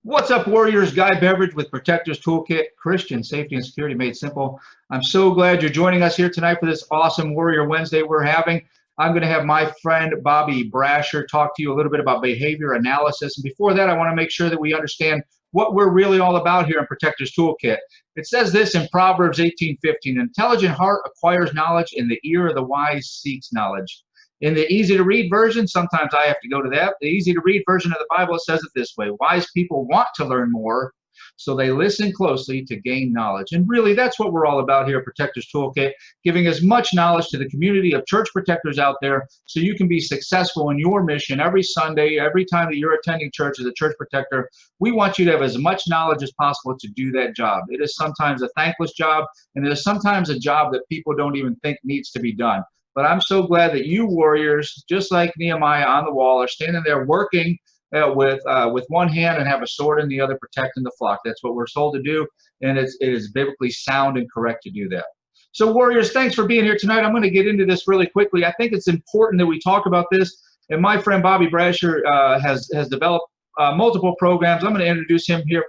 What's up, Warriors? Guy Beveridge with Protectors Toolkit, Christian safety and security made simple. I'm so glad you're joining us here tonight for this awesome Warrior Wednesday we're having. I'm going to have my friend Bobby Brasher talk to you a little bit about behavior analysis. And before that, I want to make sure that we understand what we're really all about here in Protectors Toolkit. It says this in Proverbs 18:15, "An intelligent heart acquires knowledge, and the ear of the wise seeks knowledge." In the easy-to-read version, sometimes I have to go to that. The easy-to-read version of the Bible says it this way: wise people want to learn more, so they listen closely to gain knowledge. And really, that's what we're all about here at Protectors Toolkit, giving as much knowledge to the community of church protectors out there so you can be successful in your mission every Sunday, every time that you're attending church as a church protector. We want you to have as much knowledge as possible to do that job. It is sometimes a thankless job, and it is sometimes a job that people don't even think needs to be done. But I'm so glad that you warriors, just like Nehemiah on the wall, are standing there working with one hand and have a sword in the other, protecting the flock. That's what we're told to do, and it is biblically sound and correct to do that. So warriors, thanks for being here tonight. I'm going to get into this really quickly. I think it's important that we talk about this, and my friend Bobby Brasher has developed multiple programs. I'm going to introduce him here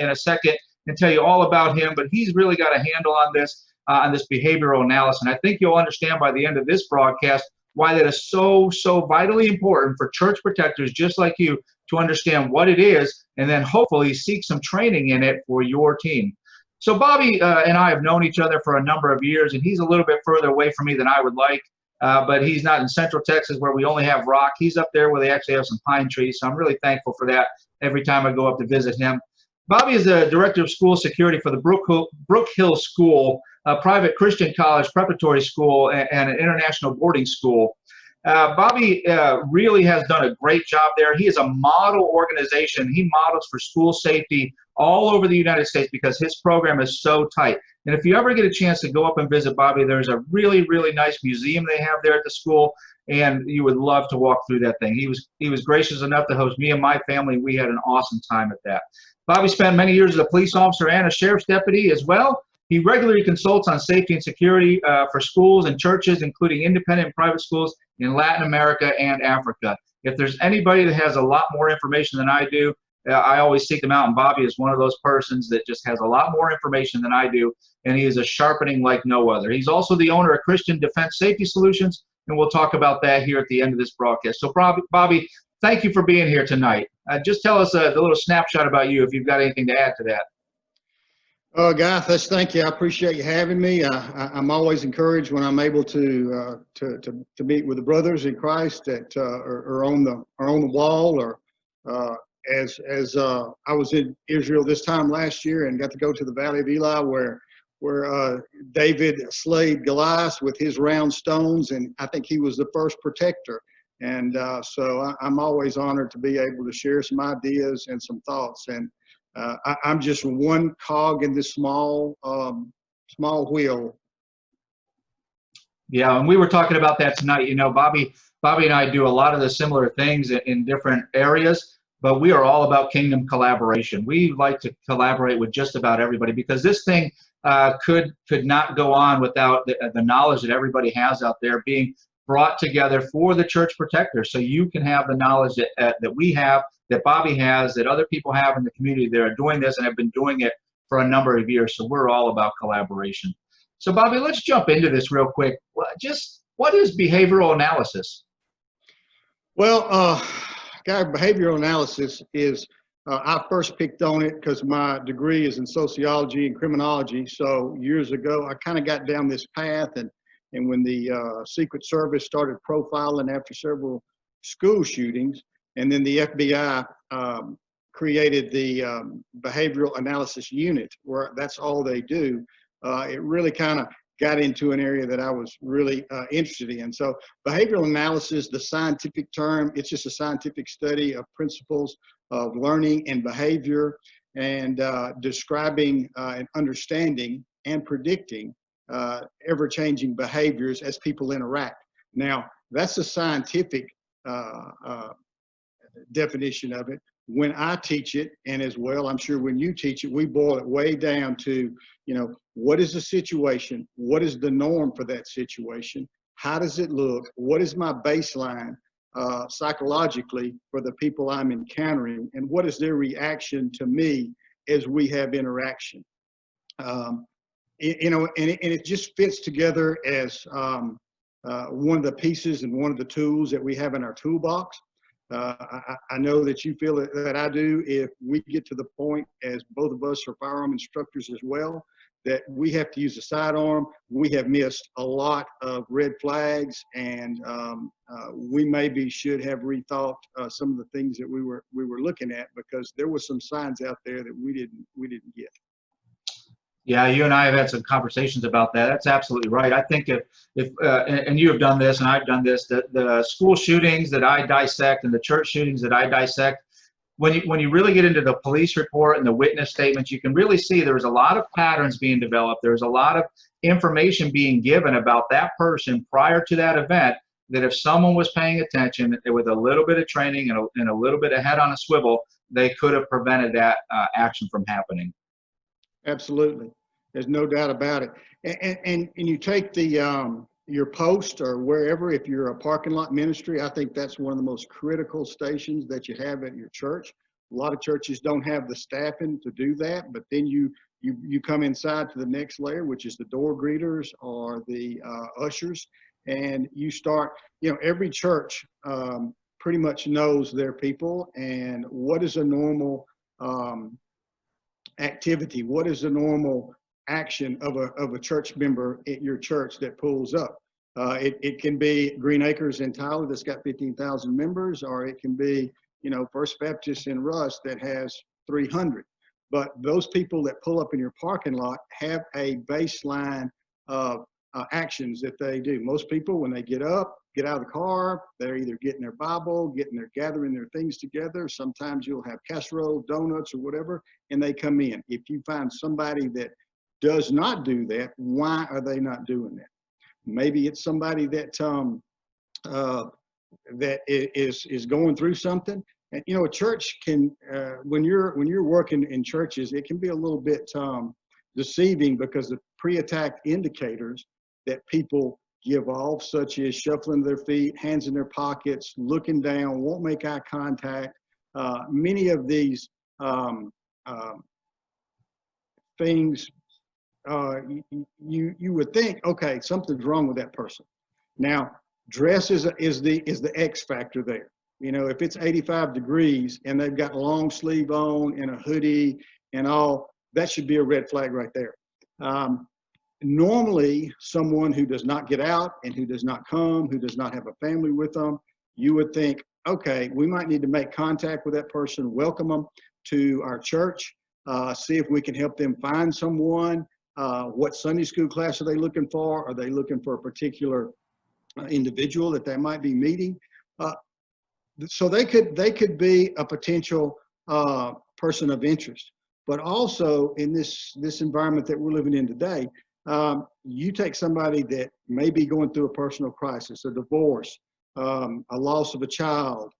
in a second and tell you all about him, but he's really got a handle on this behavioral analysis. And I think you'll understand by the end of this broadcast why that is so vitally important for church protectors just like you to understand what it is, and then hopefully seek some training in it for your team. So Bobby and I have known each other for a number of years, and he's a little bit further away from me than I would like, but he's not in Central Texas where we only have rock. He's up there where they actually have some pine trees, so I'm really thankful for that every time I go up to visit him. Bobby is the director of school security for the Brook Hill School, a private Christian college preparatory school and an international boarding school. Bobby really has done a great job there. He is a model organization. He models for school safety all over the United States because his program is so tight. And if you ever get a chance to go up and visit Bobby, there's a really nice museum they have there at the school, and you would love to walk through that thing. He was gracious enough to host me and my family. We had an awesome time at that. Bobby spent many years as a police officer and a sheriff's deputy as well. He regularly consults on safety and security for schools and churches, including independent and private schools in Latin America and Africa. If there's anybody that has a lot more information than I do, I always seek them out, and Bobby is one of those persons that just has a lot more information than I do, and he is a sharpening like no other. He's also the owner of Christian Defense Safety Solutions, and we'll talk about that here at the end of this broadcast. So Bobby, thank you for being here tonight. Just tell us a little snapshot about you if you've got anything to add to that. Guy, thank you. I appreciate you having me. I'm always encouraged when I'm able to meet with the brothers in Christ that are on the wall, or as I was in Israel this time last year and got to go to the Valley of Eli where David slayed Goliath with his round stones, and I think he was the first protector. And so I'm always honored to be able to share some ideas and some thoughts. And I'm just one cog in this small wheel. Yeah, and we were talking about that tonight. You know, Bobby and I do a lot of the similar things in different areas, but we are all about kingdom collaboration. We like to collaborate with just about everybody because this thing could not go on without the knowledge that everybody has out there being brought together for the church protector, so you can have the knowledge that we have, that Bobby has, that other people have in the community that are doing this and have been doing it for a number of years. So we're all about collaboration. So Bobby, let's jump into this real quick. Just what is behavioral analysis? Well, guy, behavioral analysis is, I first picked on it because my degree is in sociology and criminology. So years ago, I kind of got down this path, and when the Secret Service started profiling after several school shootings, and then the FBI created the behavioral analysis unit, where that's all they do, it really kind of got into an area that I was really interested in. So behavioral analysis, the scientific term, it's just a scientific study of principles of learning and behavior, and describing and understanding and predicting ever-changing behaviors as people interact. Now, that's a scientific definition of it. When I teach it, and as well, I'm sure when you teach it, we boil it way down to, what is the situation? What is the norm for that situation? How does it look? What is my baseline? psychologically for the people I'm encountering, and what is their reaction to me as we have interaction. And it just fits together as one of the pieces and one of the tools that we have in our toolbox. I know that you feel that I do. If we get to the point, as both of us are firearm instructors as well, that we have to use a sidearm, we have missed a lot of red flags, and we maybe should have rethought some of the things that we were looking at, because there were some signs out there that we didn't get. Yeah, you and I have had some conversations about that. That's absolutely right. I think and you have done this and I've done this, the school shootings that I dissect and the church shootings that I dissect, when you really get into the police report and the witness statements, you can really see there's a lot of patterns being developed. There's a lot of information being given about that person prior to that event, that if someone was paying attention with a little bit of training and a little bit of head on a swivel, they could have prevented that action from happening. Absolutely. There's no doubt about it. And you take your post or wherever, if you're a parking lot ministry, I think that's one of the most critical stations that you have at your church. A lot of churches don't have the staffing to do that, but then you come inside to the next layer, which is the door greeters or the ushers, and you start, every church pretty much knows their people and what is a normal activity, what is the normal action of a church member at your church that pulls up. It can be Green Acres in Tyler that's got 15,000 members, or it can be, First Baptist in Russ that has 300. But those people that pull up in your parking lot have a baseline of actions that they do. Most people, when they get out of the car, they're either getting their Bible, gathering their things together. Sometimes you'll have casserole, donuts, or whatever, and they come in. If you find somebody that does not do that, why are they not doing that? Maybe it's somebody that that is going through something. And, a church can, when you're working in churches, it can be a little bit deceiving, because the pre-attack indicators that people give off, such as shuffling their feet, hands in their pockets, looking down, won't make eye contact. Many of these things, you would think, okay, something's wrong with that person. Now, dress is the X factor there. If it's 85 degrees and they've got long sleeve on and a hoodie and all, that should be a red flag right there. Normally, someone who does not get out and who does not come, who does not have a family with them, you would think, okay, we might need to make contact with that person, welcome them to our church, see if we can help them find someone. What Sunday school class are they looking for? Are they looking for a particular individual that they might be meeting? So they could be a potential person of interest. But also in this environment that we're living in today, you take somebody that may be going through a personal crisis, a divorce, a loss of a child.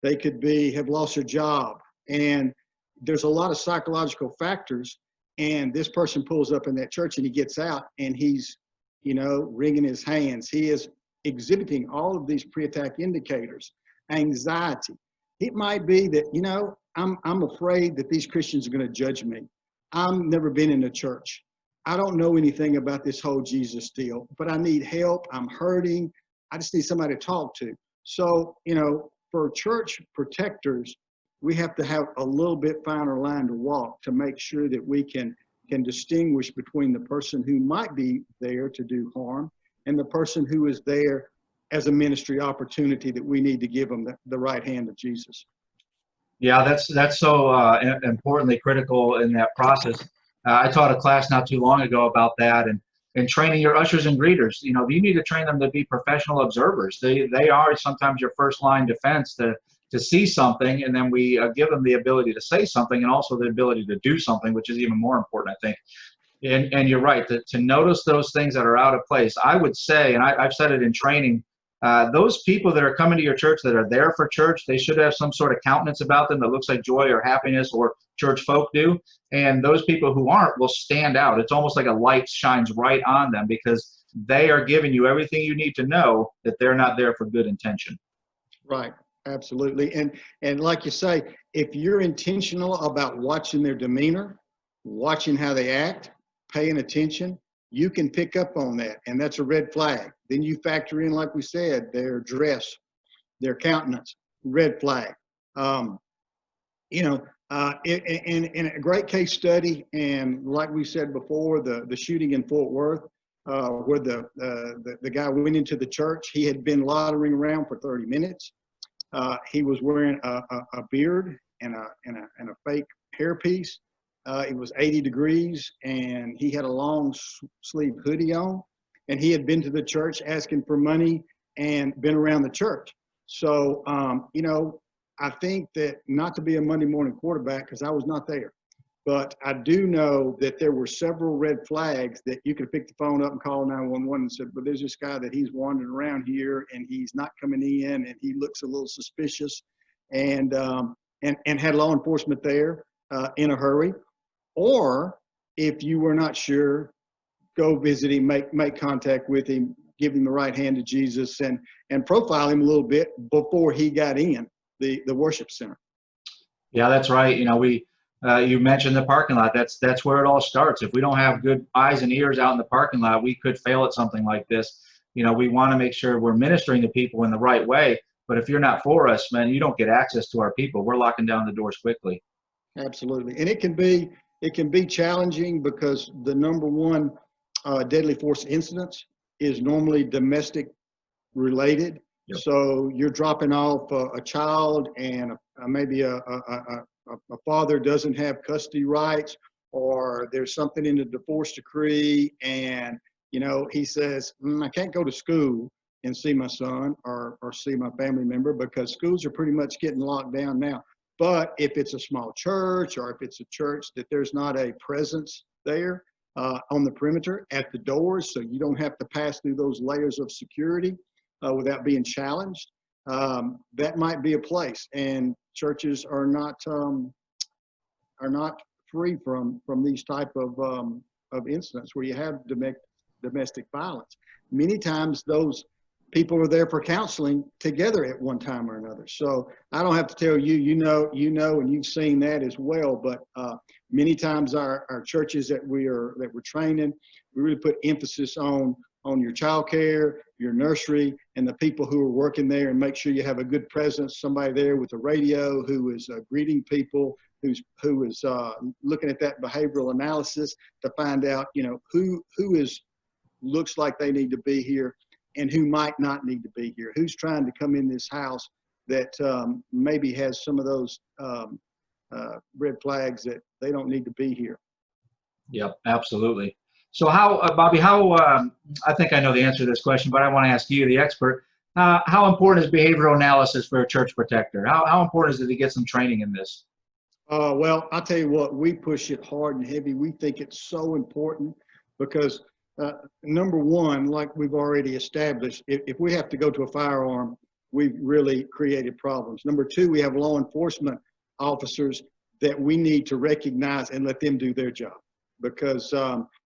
They could have lost their job, and there's a lot of psychological factors. And this person pulls up in that church and he gets out and he's, wringing his hands. He is exhibiting all of these pre-attack indicators, anxiety. It might be that, I'm afraid that these Christians are going to judge me. I've never been in a church. I don't know anything about this whole Jesus deal, but I need help. I'm hurting. I just need somebody to talk to. So, for church protectors, we have to have a little bit finer line to walk to make sure that we can distinguish between the person who might be there to do harm and the person who is there as a ministry opportunity that we need to give them the right hand of Jesus. Yeah, that's so importantly critical in that process. I taught a class not too long ago about that, and training your ushers and greeters. You need to train them to be professional observers. They are sometimes your first line defense to see something, and then we give them the ability to say something and also the ability to do something, which is even more important, I think. And you're right, to notice those things that are out of place. I would say, and I've said it in training, those people that are coming to your church that are there for church, they should have some sort of countenance about them that looks like joy or happiness or church folk do. And those people who aren't will stand out. It's almost like a light shines right on them because they are giving you everything you need to know that they're not there for good intention. Right. Absolutely. And like you say, if you're intentional about watching their demeanor, watching how they act, paying attention, you can pick up on that. And that's a red flag. Then you factor in, like we said, their dress, their countenance, red flag. Um, you know, in a great case study, and like we said before, the shooting in Fort Worth, where the guy went into the church, he had been loitering around for 30 minutes. He was wearing a beard and a fake hairpiece. It was 80 degrees, and he had a long sleeve hoodie on. And he had been to the church asking for money and been around the church. So, I think that, not to be a Monday morning quarterback, because I was not there, but I do know that there were several red flags that you could pick the phone up and call 911 and said, but there's this guy that he's wandering around here and he's not coming in and he looks a little suspicious, and had law enforcement there in a hurry. Or if you were not sure, go visit him, make contact with him, give him the right hand to Jesus, and profile him a little bit before he got in the worship center. Yeah, that's right. You mentioned the parking lot. That's where it all starts. If we don't have good eyes and ears out in the parking lot, we could fail at something like this. We want to make sure we're ministering to people in the right way. But if you're not for us, man, you don't get access to our people. We're locking down the doors quickly. Absolutely. And it can be challenging, because the number one deadly force incidents is normally domestic related. Yep. So you're dropping off a child, and maybe a father doesn't have custody rights, or there's something in the divorce decree, and he says, I can't go to school and see my son or see my family member, because schools are pretty much getting locked down now. But if it's a small church, or if it's a church that there's not a presence there on the perimeter at the doors, so you don't have to pass through those layers of security without being challenged, that might be a place. And churches are not free from these type of incidents where you have domestic violence. Many times those people are there for counseling together at one time or another. So I don't have to tell you, you know, and you've seen that as well. But many times our churches that we're training, we really put emphasis on your child care, your nursery, and the people who are working there, and make sure you have a good presence, somebody there with a radio who is greeting people, who is looking at that behavioral analysis to find out, who looks like they need to be here and who might not need to be here, who's trying to come in this house that maybe has some of those red flags that they don't need to be here. Yep, absolutely. So Bobby, I think I know the answer to this question, but I want to ask you, the expert, how important is behavioral analysis for a church protector? How important is it to get some training in this? Well, I'll tell you what, we push it hard and heavy. We think it's so important because number one, like we've already established, if we have to go to a firearm, we've really created problems. Number two, we have law enforcement officers that we need to recognize and let them do their job, because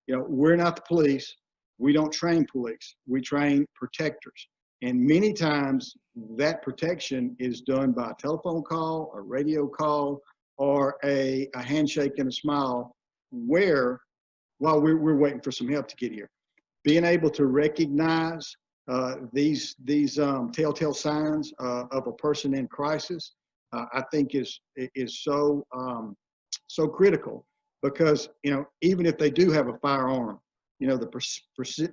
we're not the police. We don't train police. We train protectors. And many times that protection is done by a telephone call, a radio call, or a handshake and a smile, while we're waiting for some help to get here. Being able to recognize these telltale signs of a person in crisis, I think is so critical, because even if they do have a firearm, the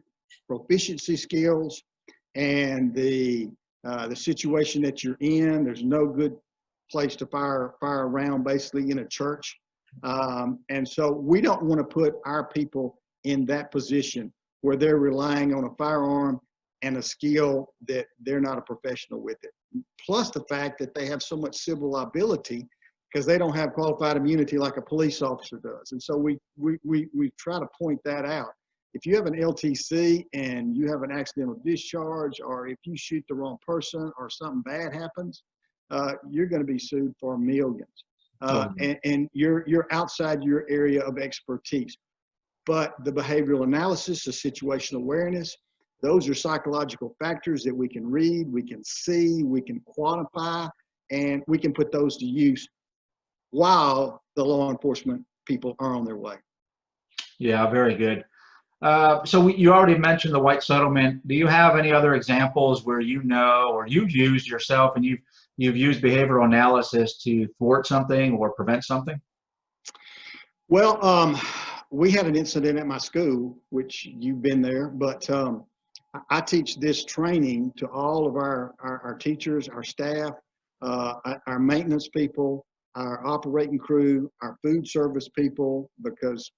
proficiency skills and the situation that you're in, there's no good place to fire around, basically, in a church. And so we don't want to put our people in that position where they're relying on a firearm and a skill that they're not a professional with it. Plus the fact that they have so much civil liability because they don't have qualified immunity like a police officer does. And so we try to point that out. If you have an LTC and you have an accidental discharge, or if you shoot the wrong person or something bad happens, you're going to be sued for millions. And you're outside your area of expertise. But the behavioral analysis, the situational awareness, Those are psychological factors that we can read, we can see, we can quantify, and we can put those to use while the law enforcement people are on their way. Yeah, very good. So you already mentioned the white settlement. Do you have any other examples where you know or you've used yourself and you've used behavioral analysis to thwart something or prevent something? Well, we had an incident at my school, which you've been there, but I teach this training to all of our teachers, our staff, our maintenance people, our operating crew, our food service people, because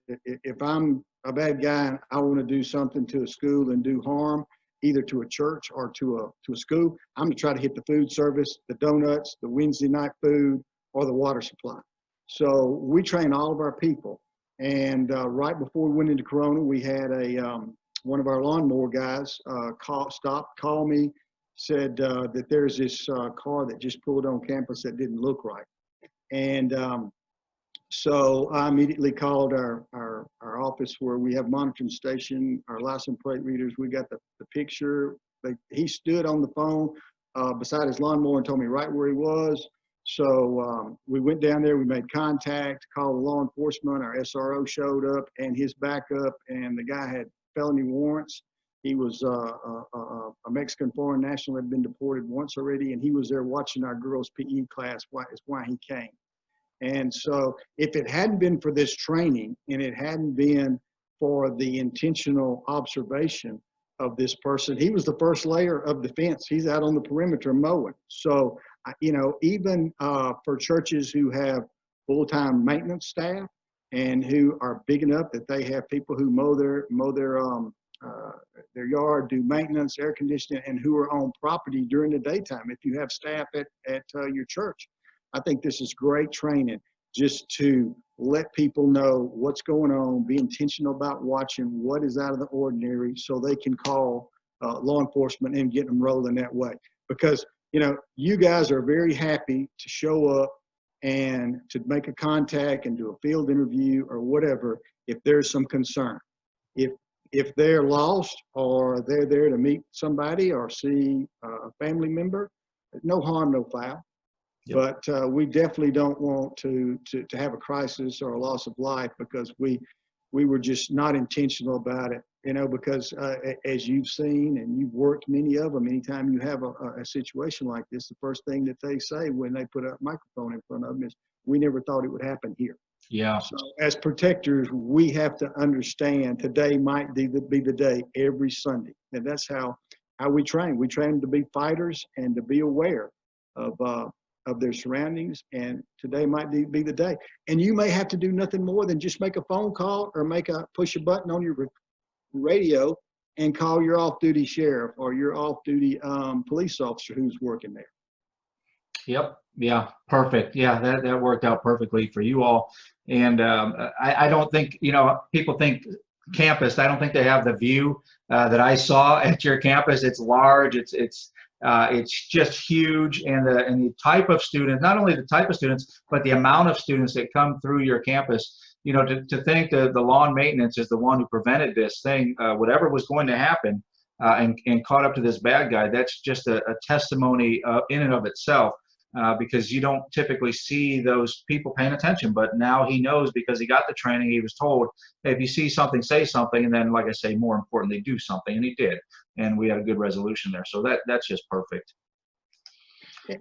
if I'm a bad guy and I want to do something to a school and do harm, either to a church or to a school, I'm going to try to hit the food service, the donuts, the Wednesday night food, or the water supply. So we train all of our people. And right before we went into Corona, we had one of our lawnmower guys call me, said that there's this car that just pulled on campus that didn't look right. And so I immediately called our office where we have monitoring station, our license plate readers. We got the picture. He stood on the phone beside his lawnmower and told me right where he was. So we went down there, we made contact, called the law enforcement, our SRO showed up and his backup, and the guy had felony warrants. He was a Mexican foreign national, had been deported once already, and he was there watching our girls' PE class, is why he came. And so if it hadn't been for this training and it hadn't been for the intentional observation of this person, he was the first layer of the fence. He's out on the perimeter mowing. So, you know, even for churches who have full-time maintenance staff and who are big enough that they have people who mow their yard, do maintenance, air conditioning, and who are on property during the daytime. If you have staff at your church, I think this is great training just to let people know what's going on, be intentional about watching what is out of the ordinary so they can call law enforcement and get them rolling that way. Because, you know, you guys are very happy to show up and to make a contact and do a field interview or whatever if there's some concern. If they're lost or they're there to meet somebody or see a family member, no harm, no foul. Yep. But we definitely don't want to have a crisis or a loss of life because we were just not intentional about it, you know, because as you've seen and you've worked many of them, anytime you have a situation like this, the first thing that they say when they put a microphone in front of them is, we never thought it would happen here. Yeah. So as protectors, we have to understand today might be the day every Sunday. And that's how we train. We train them to be fighters and to be aware of their surroundings, and today might be the day. And you may have to do nothing more than just make a phone call or push a button on your radio and call your off-duty sheriff or your off-duty police officer who's working there. Yep. Yeah. Perfect. Yeah. That worked out perfectly for you all. And I don't think, you know, people think campus, I don't think they have the view that I saw at your campus. It's large. It's just huge, and the type of students, not only the type of students, but the amount of students that come through your campus. You know, to think that the lawn maintenance is the one who prevented this thing, whatever was going to happen, and caught up to this bad guy. That's just a testimony in and of itself, because you don't typically see those people paying attention. But now he knows because he got the training. He was told, hey, if you see something, say something, and then, like I say, more importantly, do something, and he did. And we had a good resolution there. So that's just perfect.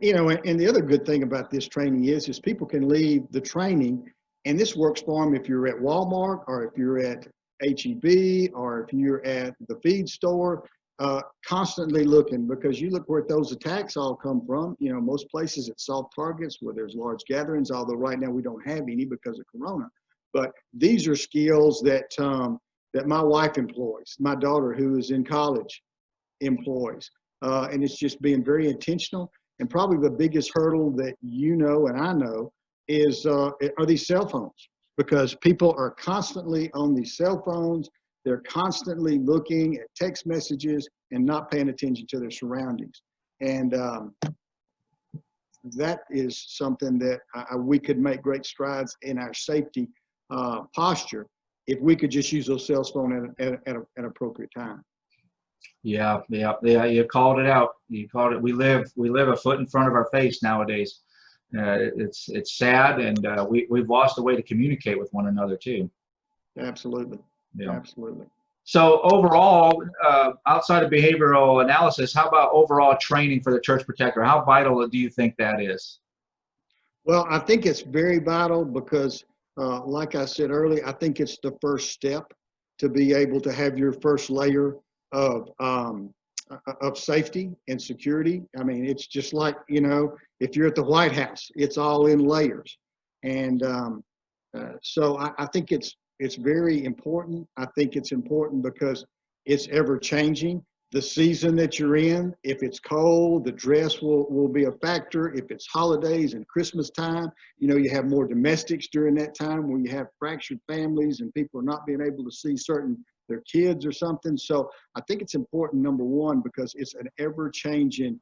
You know, and the other good thing about this training is people can leave the training, and this works for them if you're at Walmart or if you're at HEB or if you're at the feed store, constantly looking, because you look where those attacks all come from. You know, most places it's soft targets where there's large gatherings, although right now we don't have any because of Corona. But these are skills that my wife employs, my daughter who is in college employs, and it's just being very intentional. And probably the biggest hurdle that you know and I know is are these cell phones, because people are constantly on these cell phones. They're constantly looking at text messages and not paying attention to their surroundings. And that is something that we could make great strides in our safety posture if we could just use those cell phones at an appropriate time. Yeah. You called it out. You called it. We live a foot in front of our face nowadays. It's sad, and we've lost a way to communicate with one another too. Absolutely. Yeah. Absolutely. So overall, outside of behavioral analysis, how about overall training for the church protector? How vital do you think that is? Well, I think it's very vital because, like I said earlier, I think it's the first step to be able to have your first layer of safety and security. I mean, it's just like, if you're at the White House, it's all in layers. And so I think it's very important. I think it's important because it's ever changing. The season that you're in, if it's cold, the dress will be a factor. If it's holidays and Christmas time, you have more domestics during that time where you have fractured families and people are not being able to see their kids or something. So I think it's important, number one, because it's an ever-changing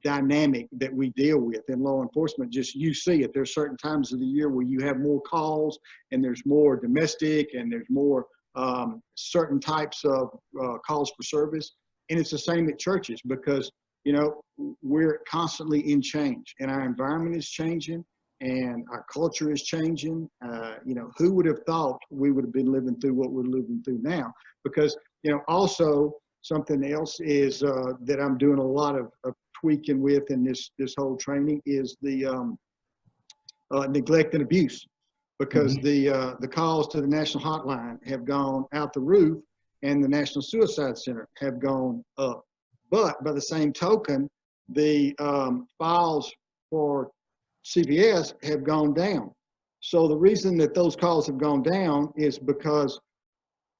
dynamic that we deal with in law enforcement. Just you see it. There's certain times of the year where you have more calls and there's more domestic and there's more certain types of calls for service. And it's the same at churches because, we're constantly in change and our environment is changing and our culture is changing. Who would have thought we would have been living through what we're living through now? Because, also something else is that I'm doing a lot of tweaking with in this whole training is the neglect and abuse. Because the calls to the national hotline have gone out the roof and the National Suicide Center have gone up. But by the same token, the files for CPS have gone down. So the reason that those calls have gone down is because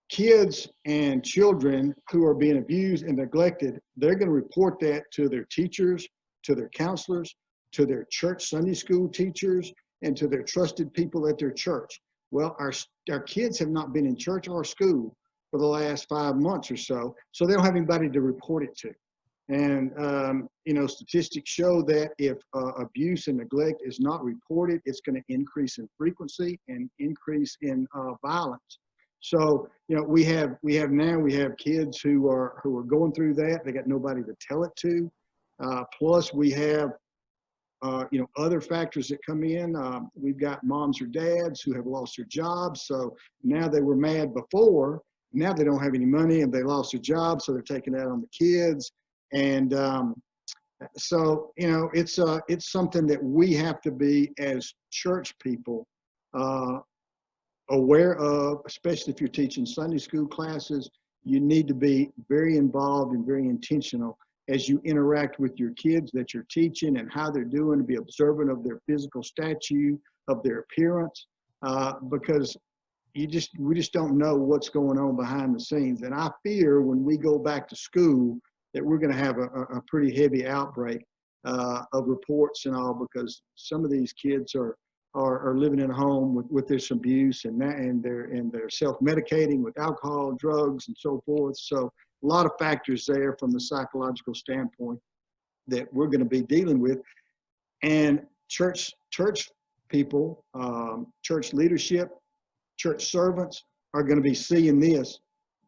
kids and children who are being abused and neglected, they're going to report that to their teachers, to their counselors, to their church Sunday school teachers, and to their trusted people at their church. Well, our kids have not been in church or school for the last 5 months or so they don't have anybody to report it to. And, statistics show that if abuse and neglect is not reported, it's going to increase in frequency and increase in violence. So, we have kids who are going through that. They got nobody to tell it to. Plus we have other factors that come in. We've got moms or dads who have lost their jobs. So now they were mad before. Now they don't have any money and they lost their job. So they're taking that on the kids. And so, it's something that we have to be as church people aware of, especially if you're teaching Sunday school classes. You need to be very involved and very intentional as you interact with your kids that you're teaching and how they're doing, to be observant of their physical stature, of their appearance, because we just don't know what's going on behind the scenes. And I fear when we go back to school that we're going to have a pretty heavy outbreak of reports and all, because some of these kids are living in a home with this abuse and they're self-medicating with alcohol, drugs, and so forth. So a lot of factors there from the psychological standpoint that we're going to be dealing with. And church people, church leadership, church servants are going to be seeing this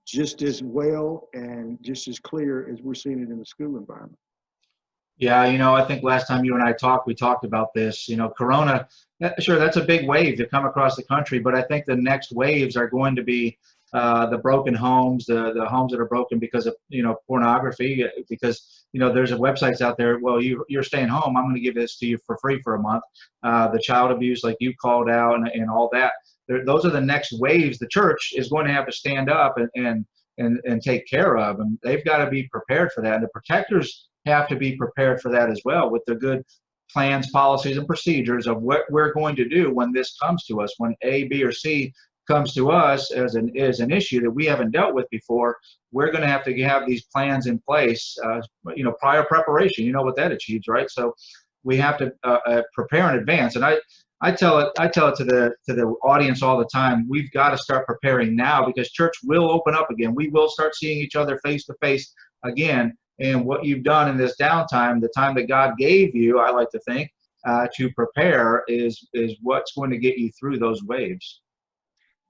just as well and just as clear as we're seeing it in the school environment. Yeah, I think last time you and I talked, we talked about this. Corona, sure, that's a big wave to come across the country, but I think the next waves are going to be the broken homes, the homes that are broken because of pornography, because there's websites out there. Well, you're staying home, I'm going to give this to you for free for a month. The child abuse, like you called out, and all that. Those are the next waves the church is going to have to stand up and take care of, and they've got to be prepared for that. And the protectors have to be prepared for that as well, with the good plans, policies, and procedures of what we're going to do when this comes to us, when A, B, or C comes to us as an issue that we haven't dealt with before. We're going to have these plans in place, prior preparation. You know what that achieves, right? So we have to prepare in advance. And I tell it to the audience all the time. We've got to start preparing now, because church will open up again. We will start seeing each other face to face again. And what you've done in this downtime, the time that God gave you, I like to think, to prepare is what's going to get you through those waves.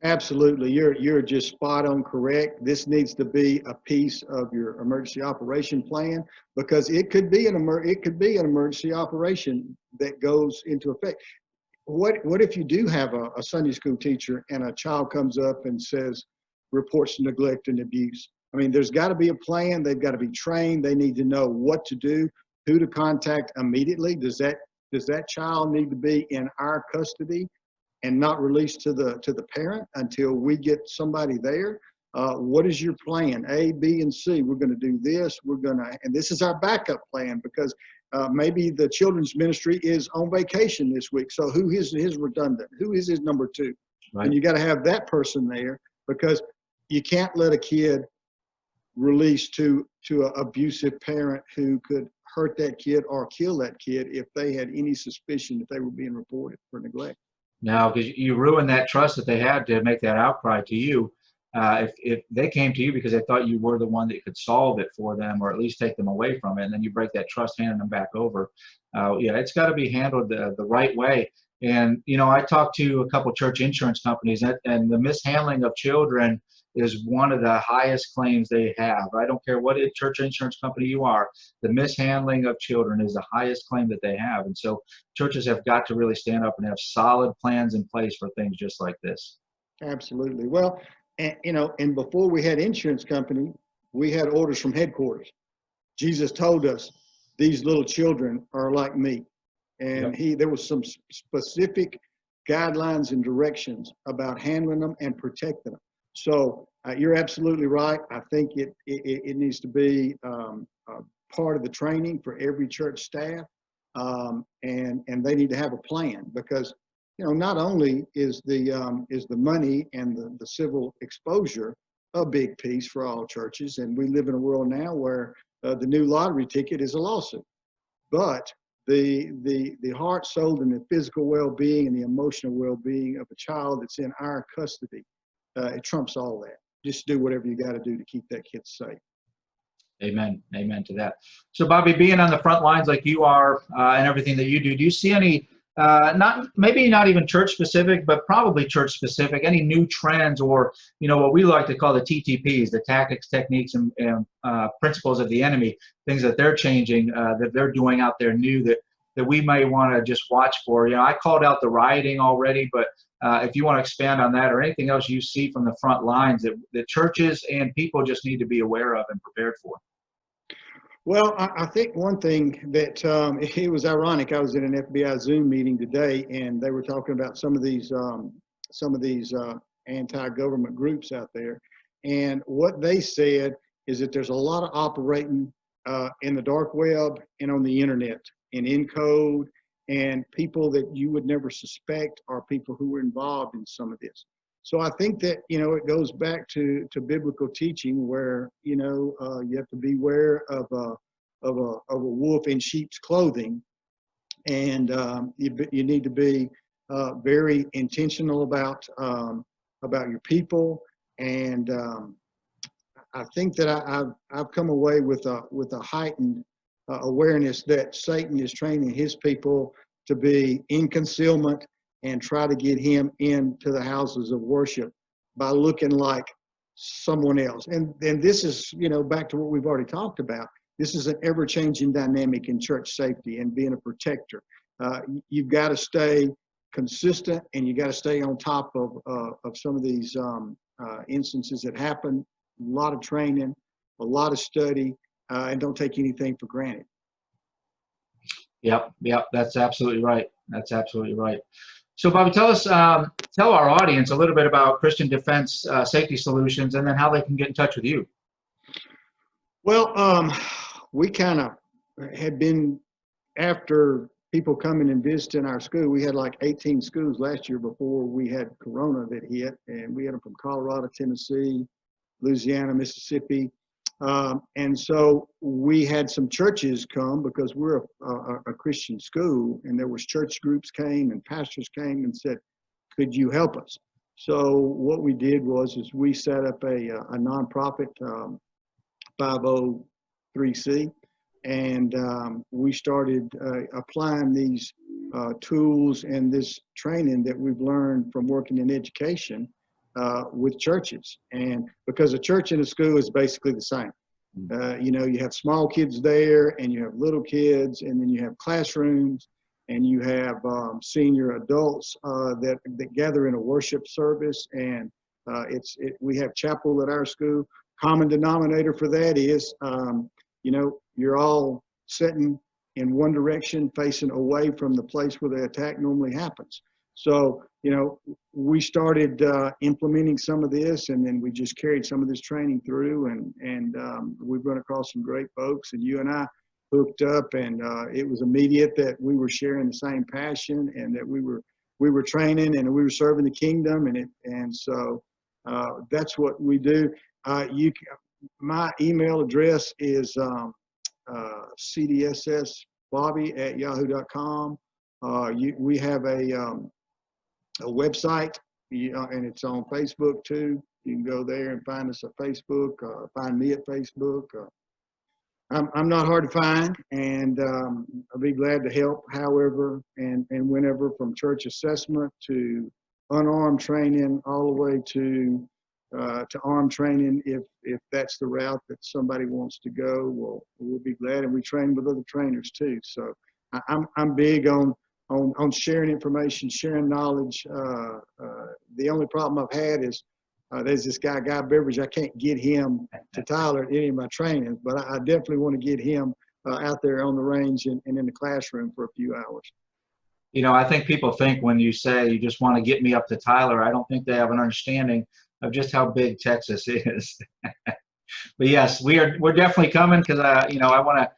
Absolutely. You're just spot on correct. This needs to be a piece of your emergency operation plan, because it could be an emergency operation that goes into effect. What if you do have a Sunday school teacher and a child comes up and says, reports neglect and abuse? I mean, there's got to be a plan. They've got to be trained. They need to know what to do, who to contact immediately. Does that child need to be in our custody and not released to the parent until we get somebody there? What is your plan? A, B, and C. We're going to do this. And this is our backup plan, because maybe the children's ministry is on vacation this week. So who is his redundant? Who is his number two? Right. And you got to have that person there, because you can't let a kid release to an abusive parent who could hurt that kid or kill that kid if they had any suspicion that they were being reported for neglect. Now, because you ruined that trust that they had to make that outcry to you. If they came to you because they thought you were the one that could solve it for them, or at least take them away from it, and then you break that trust, handing them back over, yeah, it's got to be handled the right way. And I talked to a couple church insurance companies, and the mishandling of children is one of the highest claims they have. I don't care what church insurance company you are, the mishandling of children is the highest claim that they have. And so churches have got to really stand up and have solid plans in place for things just like this. Absolutely. Well, and before we had insurance company, we had orders from headquarters. Jesus told us, these little children are like me. And there was some specific guidelines and directions about handling them and protecting them. So you're absolutely right. I think it needs to be part of the training for every church staff, and they need to have a plan, because not only is the money and the civil exposure a big piece for all churches, and we live in a world now where the new lottery ticket is a lawsuit, but the heart, soul, and the physical well-being and the emotional well-being of a child that's in our custody, it trumps all that. Just do whatever you got to do to keep that kid safe. Amen. Amen to that. So, Bobby, being on the front lines like you are, and everything that you do you see any, maybe not even church specific, but probably church specific, any new trends, or what we like to call the TTPs, the tactics, techniques, and principles of the enemy, things that they're changing, that they're doing out there new that we may want to just watch for? I called out the rioting already, but if you want to expand on that, or anything else you see from the front lines that churches and people just need to be aware of and prepared for. Well, I think one thing that it was ironic. I was in an FBI Zoom meeting today, and they were talking about some of these anti-government groups out there, and what they said is that there's a lot of operating in the dark web and on the internet and in code, and people that you would never suspect are people who were involved in some of this. So I think that, it goes back to biblical teaching, where, you have to beware of a wolf in sheep's clothing. And you need to be very intentional about your people. And I think that I've come away with a heightened awareness that Satan is training his people to be in concealment and try to get him into the houses of worship by looking like someone else. And this is, back to what we've already talked about. This is an ever-changing dynamic in church safety and being a protector. You've got to stay consistent, and you got to stay on top of some of these instances that happen. A lot of training, a lot of study, and don't take anything for granted. Yep, that's absolutely right. That's absolutely right. So, Bobby, tell our audience a little bit about Christian Defense Safety Solutions, and then how they can get in touch with you. Well, we kind of had been, after people coming and visiting our school, we had like 18 schools last year before we had Corona that hit, and we had them from Colorado, Tennessee, Louisiana, Mississippi. And so we had some churches come, because we're a Christian school, and there was church groups came and pastors came and said, could you help us? So what we did was we set up a nonprofit 503c, and we started applying these tools and this training that we've learned from working in education with churches. And because a church and a school is basically the same. You know, you have small kids there, and you have little kids, and then you have classrooms, and you have senior adults that gather in a worship service. And we have chapel at our school. Common denominator for that is, you know, you're all sitting in one direction, facing away from the place where the attack normally happens. So, you know, we started implementing some of this, and then we just carried some of this training through, and we've run across some great folks, and you and I hooked up, and it was immediate that we were sharing the same passion, and that we were training, and we were serving the kingdom, and so that's what we do. My email address is cdssbobby@yahoo.com. We have a website, and it's on Facebook too. You can go there and find us at Facebook, find me at Facebook. I'm not hard to find, and I'll be glad to help however and whenever, from church assessment to unarmed training all the way to armed training. If that's the route that somebody wants to go, we'll be glad, and we train with other trainers too. So I'm big on sharing information, sharing knowledge. The only problem I've had is there's this guy Beveridge. I can't get him to Tyler at any of my trainings, but I definitely want to get him out there on the range and in the classroom for a few hours. You know, I think people think when you say you just want to get me up to Tyler, I don't think they have an understanding of just how big Texas is. But yes, we're definitely coming, because you know, I want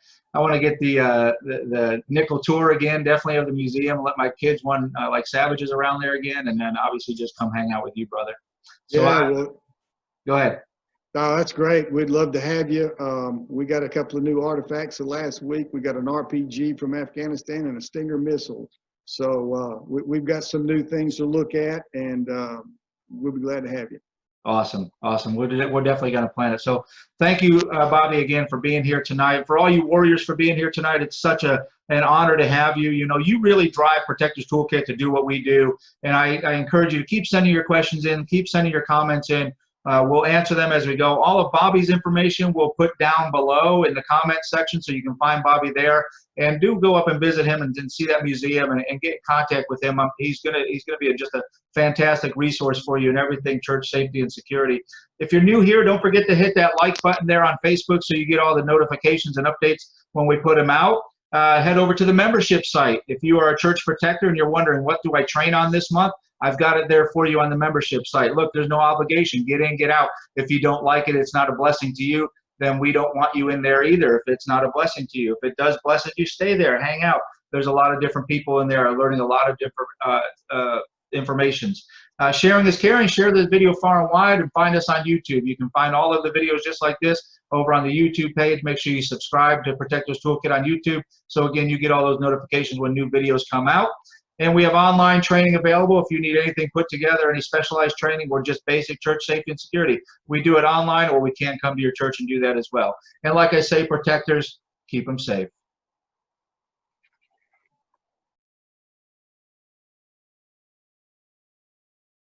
to get the nickel tour again, definitely, of the museum. Let my kids run like savages around there again, and then obviously just come hang out with you, brother. So yeah, go ahead. Oh, that's great. We'd love to have you. We got a couple of new artifacts. Last week we got an RPG from Afghanistan and a Stinger missile. So we've got some new things to look at, and we'll be glad to have you. Awesome. We're definitely going to plan it. So thank you, Bobby, again for being here tonight. For all you warriors for being here tonight, it's such an honor to have you. You know, you really drive Protectors Toolkit to do what we do, and I encourage you to keep sending your questions in, keep sending your comments in. We'll answer them as we go. All of Bobby's information we'll put down below in the comments section, so you can find Bobby there. And do go up and visit him and see that museum and get in contact with him. He's gonna be just a fantastic resource for you in everything church safety and security. If you're new here, don't forget to hit that like button there on Facebook so you get all the notifications and updates when we put them out. Head over to the membership site. If you are a church protector and you're wondering, what do I train on this month? I've got it there for you on the membership site. Look, there's no obligation. Get in, get out. If you don't like it, it's not a blessing to you, then we don't want you in there either if it's not a blessing to you. If it does bless it, you stay there, hang out. There's a lot of different people in there learning a lot of different informations. Sharing is caring. Share this video far and wide, and find us on YouTube. You can find all of the videos just like this over on the YouTube page. Make sure you subscribe to Protectors Toolkit on YouTube, so again, you get all those notifications when new videos come out. And we have online training available if you need anything put together, any specialized training or just basic church safety and security. We do it online, or we can come to your church and do that as well. And like I say, protectors, keep them safe.